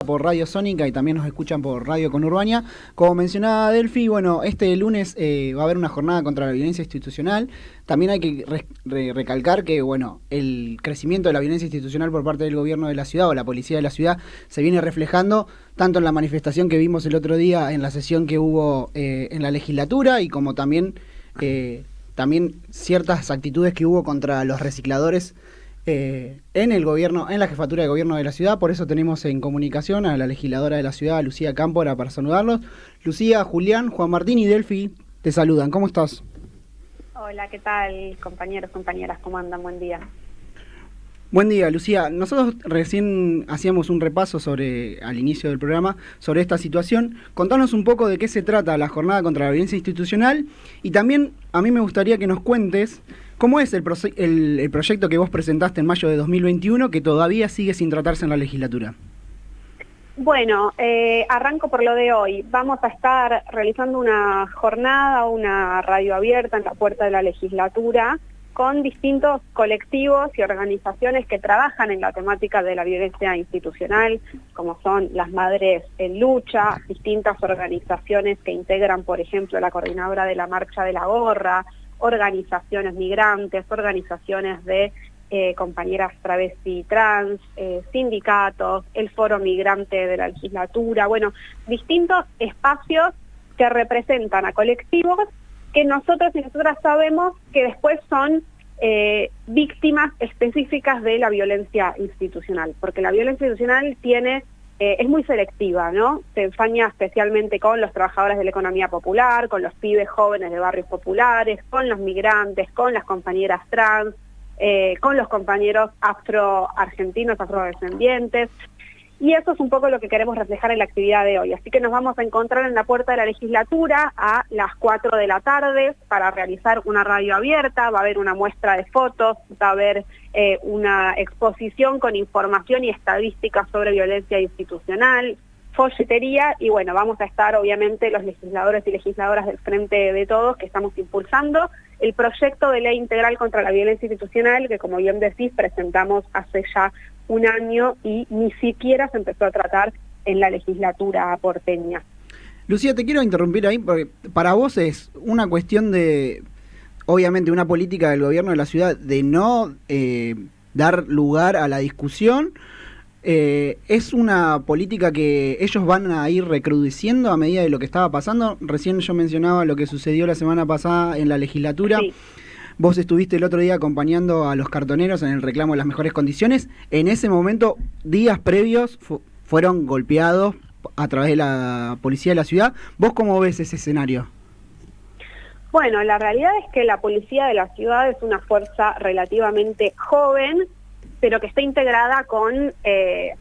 por Radio Sónica y también nos escuchan por Radio Conurbania. Como mencionaba Delphi, bueno, este lunes va a haber una jornada contra la violencia institucional. También hay que recalcar que, bueno, el crecimiento de la violencia institucional por parte del gobierno de la ciudad o la policía de la ciudad se viene reflejando tanto en la manifestación que vimos el otro día en la sesión que hubo en la legislatura y como también ciertas actitudes que hubo contra los recicladores en el gobierno, en la jefatura de gobierno de la ciudad. Por eso tenemos en comunicación a la legisladora de la ciudad, Lucía Cámpora, para saludarlos. Lucía, Julián, Juan Martín y Delphi te saludan. ¿Cómo estás? Hola, ¿qué tal, compañeros, compañeras? ¿Cómo andan? Buen día. Buen día, Lucía. Nosotros recién hacíamos un repaso al inicio del programa, sobre esta situación. Contanos un poco de qué se trata la jornada contra la violencia institucional y también a mí me gustaría que nos cuentes cómo es el proyecto que vos presentaste en mayo de 2021 que todavía sigue sin tratarse en la legislatura. Bueno, arranco por lo de hoy. Vamos a estar realizando una jornada, una radio abierta en la puerta de la legislatura con distintos colectivos y organizaciones que trabajan en la temática de la violencia institucional, como son las Madres en Lucha, distintas organizaciones que integran, por ejemplo, la coordinadora de la Marcha de la Gorra, organizaciones migrantes, organizaciones de compañeras travesti trans, sindicatos, el Foro Migrante de la legislatura, bueno, distintos espacios que representan a colectivos que nosotros y nosotras sabemos que después son víctimas específicas de la violencia institucional, porque la violencia institucional es muy selectiva, ¿no? Se ensaña especialmente con los trabajadores de la economía popular, con los pibes jóvenes de barrios populares, con los migrantes, con las compañeras trans, con los compañeros afroargentinos, afrodescendientes. Y eso es un poco lo que queremos reflejar en la actividad de hoy. Así que nos vamos a encontrar en la puerta de la legislatura a las 4 de la tarde para realizar una radio abierta. Va a haber una muestra de fotos, va a haber una exposición con información y estadísticas sobre violencia institucional, folletería y bueno, vamos a estar obviamente los legisladores y legisladoras del Frente de Todos que estamos impulsando el proyecto de ley integral contra la violencia institucional que, como bien decís, presentamos hace ya un año y ni siquiera se empezó a tratar en la legislatura porteña. Lucía, te quiero interrumpir ahí porque para vos es una cuestión de, obviamente, una política del gobierno de la ciudad de no dar lugar a la discusión. ¿Es una política que ellos van a ir recrudeciendo a medida de lo que estaba pasando? Recién yo mencionaba lo que sucedió la semana pasada en la legislatura. Sí. Vos estuviste el otro día acompañando a los cartoneros en el reclamo de las mejores condiciones. En ese momento, días previos, fueron golpeados a través de la policía de la ciudad. ¿Vos cómo ves ese escenario? Bueno, la realidad es que la policía de la ciudad es una fuerza relativamente joven, pero que está integrada con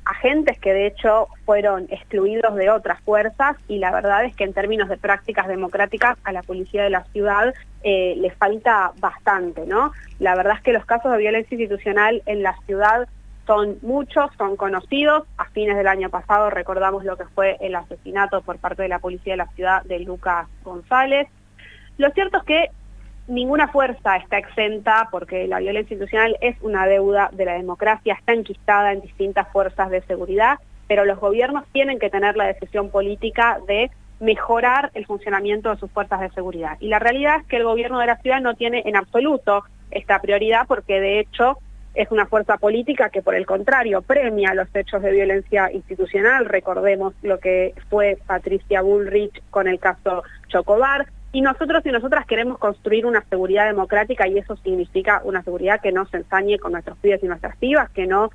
agentes que de hecho fueron excluidos de otras fuerzas y la verdad es que en términos de prácticas democráticas a la policía de la ciudad les falta bastante, ¿no? La verdad es que los casos de violencia institucional en la ciudad son muchos, son conocidos. A fines del año pasado recordamos lo que fue el asesinato por parte de la policía de la ciudad de Lucas González. Lo cierto es que ninguna fuerza está exenta porque la violencia institucional es una deuda de la democracia, está enquistada en distintas fuerzas de seguridad, pero los gobiernos tienen que tener la decisión política de mejorar el funcionamiento de sus fuerzas de seguridad. Y la realidad es que el gobierno de la ciudad no tiene en absoluto esta prioridad porque de hecho es una fuerza política que por el contrario premia los hechos de violencia institucional. Recordemos lo que fue Patricia Bullrich con el caso Chocobar. Y nosotros y nosotras queremos construir una seguridad democrática y eso significa una seguridad que no se ensañe con nuestros pibes y nuestras pibas, que no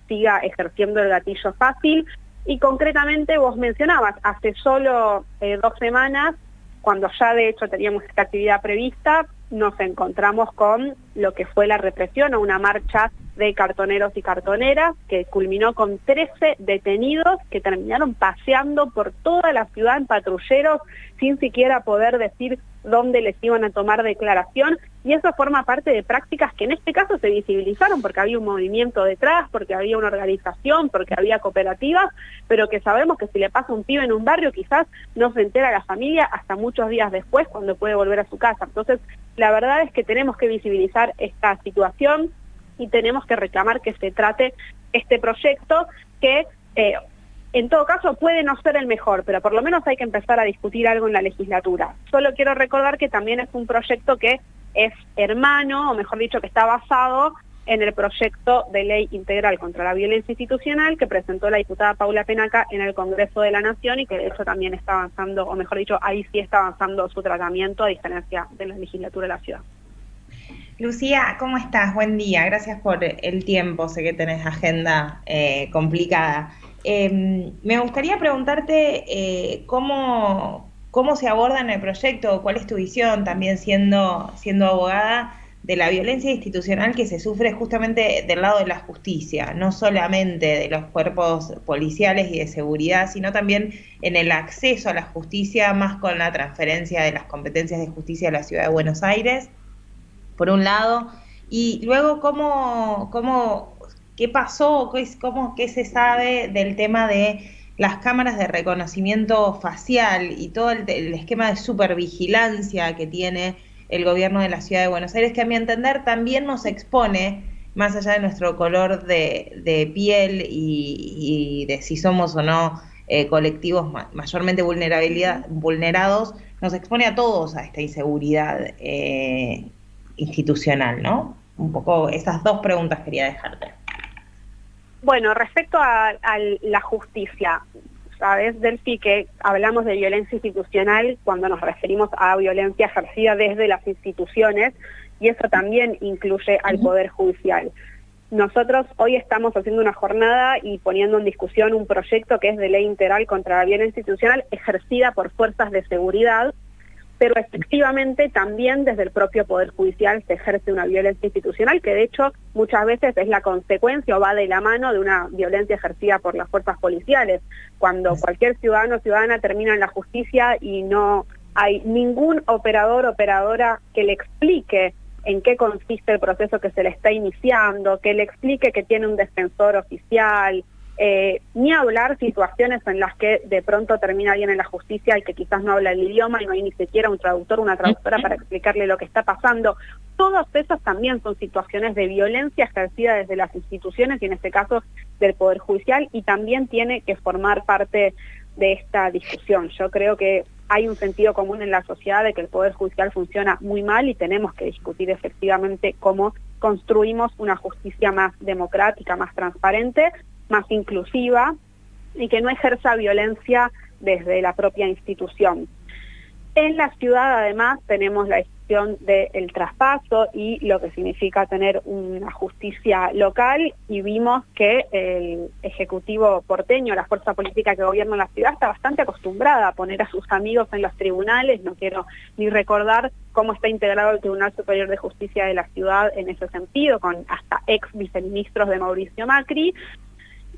siga ejerciendo el gatillo fácil. Y concretamente vos mencionabas, hace solo 2 semanas, cuando ya de hecho teníamos esta actividad prevista, nos encontramos con lo que fue la represión a una marcha de cartoneros y cartoneras que culminó con 13 detenidos que terminaron paseando por toda la ciudad en patrulleros sin siquiera poder decir dónde les iban a tomar declaración, y eso forma parte de prácticas que en este caso se visibilizaron porque había un movimiento detrás, porque había una organización, porque había cooperativas, pero que sabemos que si le pasa a un pibe en un barrio quizás no se entera la familia hasta muchos días después cuando puede volver a su casa. Entonces la verdad es que tenemos que visibilizar esta situación y tenemos que reclamar que se trate este proyecto que en todo caso puede no ser el mejor, pero por lo menos hay que empezar a discutir algo en la legislatura. Solo quiero recordar que también es un proyecto que es hermano, o mejor dicho, que está basado en el proyecto de ley integral contra la violencia institucional que presentó la diputada Paula Penaca en el Congreso de la Nación y que de hecho también está avanzando, o mejor dicho, ahí sí está avanzando su tratamiento a diferencia de la legislatura de la ciudad. Lucía, ¿cómo estás? Buen día, gracias por el tiempo, sé que tenés agenda complicada. Me gustaría preguntarte cómo se aborda en el proyecto, cuál es tu visión también siendo abogada de la violencia institucional que se sufre justamente del lado de la justicia, no solamente de los cuerpos policiales y de seguridad, sino también en el acceso a la justicia, más con la transferencia de las competencias de justicia a la Ciudad de Buenos Aires, por un lado, y luego qué pasó, qué se sabe del tema de las cámaras de reconocimiento facial y todo el esquema de supervigilancia que tiene el gobierno de la Ciudad de Buenos Aires, que a mi entender también nos expone, más allá de nuestro color de piel y de si somos o no colectivos mayormente vulnerados, nos expone a todos a esta inseguridad institucional, ¿no? Un poco esas dos preguntas quería dejarte. Bueno, respecto a la justicia, sabes, Delphi, que hablamos de violencia institucional cuando nos referimos a violencia ejercida desde las instituciones, y eso también incluye al Poder Judicial. Nosotros hoy estamos haciendo una jornada y poniendo en discusión un proyecto que es de ley integral contra la violencia institucional ejercida por fuerzas de seguridad, pero efectivamente también desde el propio Poder Judicial se ejerce una violencia institucional que de hecho muchas veces es la consecuencia o va de la mano de una violencia ejercida por las fuerzas policiales. Cuando cualquier ciudadano o ciudadana termina en la justicia y no hay ningún operador o operadora que le explique en qué consiste el proceso que se le está iniciando, que le explique que tiene un defensor oficial, ni hablar situaciones en las que de pronto termina alguien en la justicia y que quizás no habla el idioma y no hay ni siquiera un traductor o una traductora para explicarle lo que está pasando. Todas esas también son situaciones de violencia ejercida desde las instituciones y en este caso del Poder Judicial, y también tiene que formar parte de esta discusión. Yo creo que hay un sentido común en la sociedad de que el Poder Judicial funciona muy mal y tenemos que discutir efectivamente cómo construimos una justicia más democrática, más transparente, más inclusiva y que no ejerza violencia desde la propia institución. En la ciudad además tenemos la discusión del traspaso y lo que significa tener una justicia local, y vimos que el Ejecutivo porteño, la fuerza política que gobierna la ciudad, está bastante acostumbrada a poner a sus amigos en los tribunales. No quiero ni recordar cómo está integrado el Tribunal Superior de Justicia de la ciudad en ese sentido, con hasta ex viceministros de Mauricio Macri.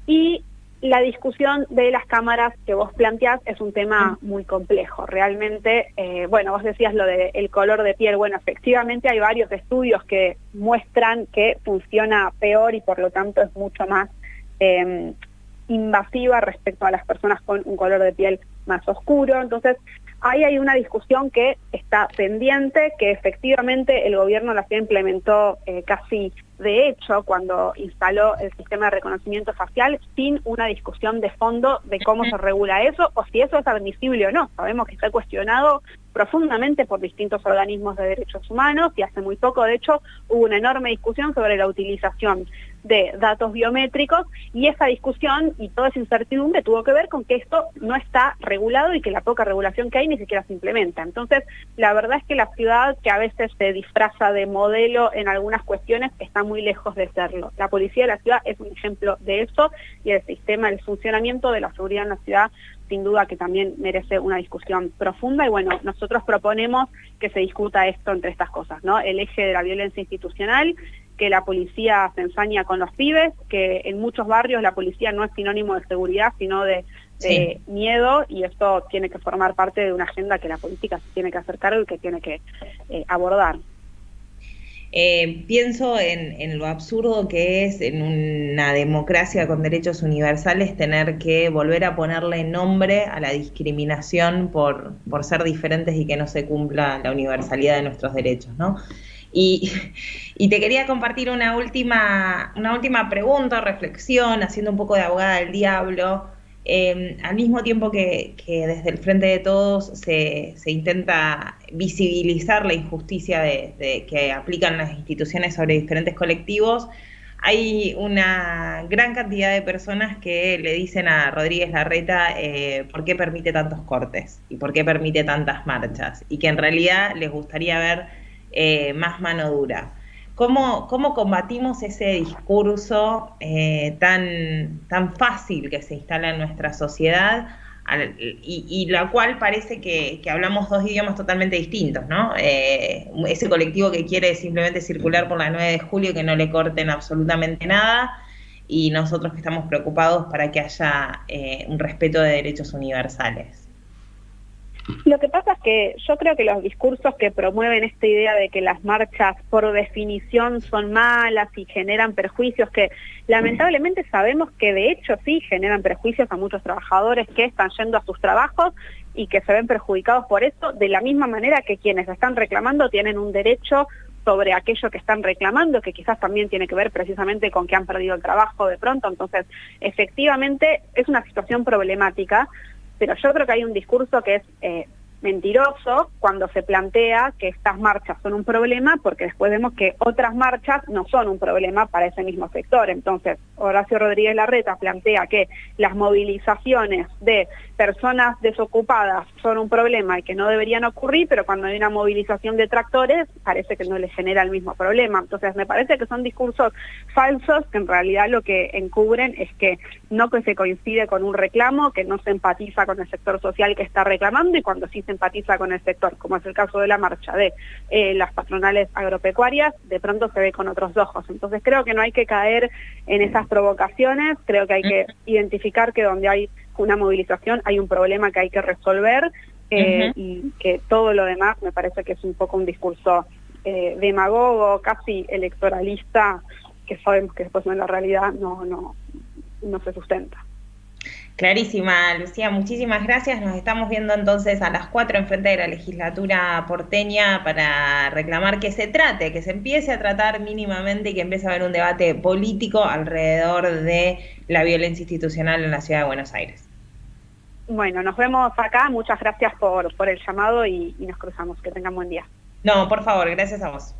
Y la discusión de las cámaras que vos planteás es un tema muy complejo. Realmente, bueno, vos decías lo del color de piel. Bueno, efectivamente hay varios estudios que muestran que funciona peor y por lo tanto es mucho más invasiva respecto a las personas con un color de piel más oscuro. Entonces, ahí hay una discusión que está pendiente, que efectivamente el gobierno la ciudad implementó casi de hecho cuando instaló el sistema de reconocimiento facial sin una discusión de fondo de cómo se regula eso o si eso es admisible o no. Sabemos que está cuestionado profundamente por distintos organismos de derechos humanos y hace muy poco, de hecho, hubo una enorme discusión sobre la utilización de datos biométricos y esa discusión y toda esa incertidumbre tuvo que ver con que esto no está regulado y que la poca regulación que hay ni siquiera se implementa. Entonces, la verdad es que la ciudad, que a veces se disfraza de modelo en algunas cuestiones, está muy lejos de serlo. La policía de la ciudad es un ejemplo de eso y el sistema, el funcionamiento de la seguridad en la ciudad, sin duda que también merece una discusión profunda y bueno, nosotros proponemos que se discuta esto entre estas cosas, ¿no? El eje de la violencia institucional, que la policía se ensaña con los pibes, que en muchos barrios la policía no es sinónimo de seguridad, sino de miedo, y esto tiene que formar parte de una agenda que la política se tiene que hacer cargo y que tiene que abordar. Pienso en lo absurdo que es en una democracia con derechos universales tener que volver a ponerle nombre a la discriminación por ser diferentes y que no se cumpla la universalidad de nuestros derechos, ¿no? Y te quería compartir una última pregunta o reflexión, haciendo un poco de abogada del diablo. al mismo tiempo que desde el Frente de Todos se intenta visibilizar la injusticia que aplican las instituciones sobre diferentes colectivos, hay una gran cantidad de personas que le dicen a Rodríguez Larreta por qué permite tantos cortes y por qué permite tantas marchas, y que en realidad les gustaría ver más mano dura. ¿Cómo combatimos ese discurso tan fácil que se instala en nuestra sociedad y la cual parece que hablamos dos idiomas totalmente distintos, ¿no? Ese colectivo que quiere simplemente circular por la 9 de julio, que no le corten absolutamente nada, y nosotros que estamos preocupados para que haya un respeto de derechos universales? Lo que pasa es que yo creo que los discursos que promueven esta idea de que las marchas por definición son malas y generan perjuicios, que lamentablemente sabemos que de hecho sí generan perjuicios a muchos trabajadores que están yendo a sus trabajos y que se ven perjudicados por eso, de la misma manera que quienes están reclamando tienen un derecho sobre aquello que están reclamando, que quizás también tiene que ver precisamente con que han perdido el trabajo de pronto. Entonces, efectivamente es una situación problemática, pero yo creo que hay un discurso que es mentiroso cuando se plantea que estas marchas son un problema, porque después vemos que otras marchas no son un problema para ese mismo sector. Entonces, Horacio Rodríguez Larreta plantea que las movilizaciones de personas desocupadas son un problema y que no deberían ocurrir, pero cuando hay una movilización de tractores parece que no les genera el mismo problema. Entonces, me parece que son discursos falsos que en realidad lo que encubren es que no que se coincide con un reclamo, que no se empatiza con el sector social que está reclamando, y cuando sí se empatiza con el sector, como es el caso de la marcha de las patronales agropecuarias, de pronto se ve con otros ojos. Entonces creo que no hay que caer en esas provocaciones, creo que hay que identificar que donde hay una movilización hay un problema que hay que resolver, y que todo lo demás me parece que es un poco un discurso demagogo, casi electoralista, que sabemos que después en la realidad no se sustenta. Clarísima, Lucía, muchísimas gracias. Nos estamos viendo entonces a las 4 en frente de la legislatura porteña para reclamar que se trate, que se empiece a tratar mínimamente y que empiece a haber un debate político alrededor de la violencia institucional en la ciudad de Buenos Aires. Bueno, nos vemos acá. Muchas gracias por el llamado y nos cruzamos. Que tengan buen día. No, por favor, gracias a vos.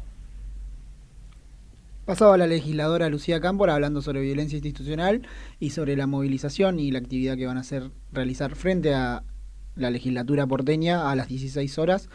Pasaba la legisladora Lucía Cámpora hablando sobre violencia institucional y sobre la movilización y la actividad que van a realizar frente a la legislatura porteña a las 16 horas.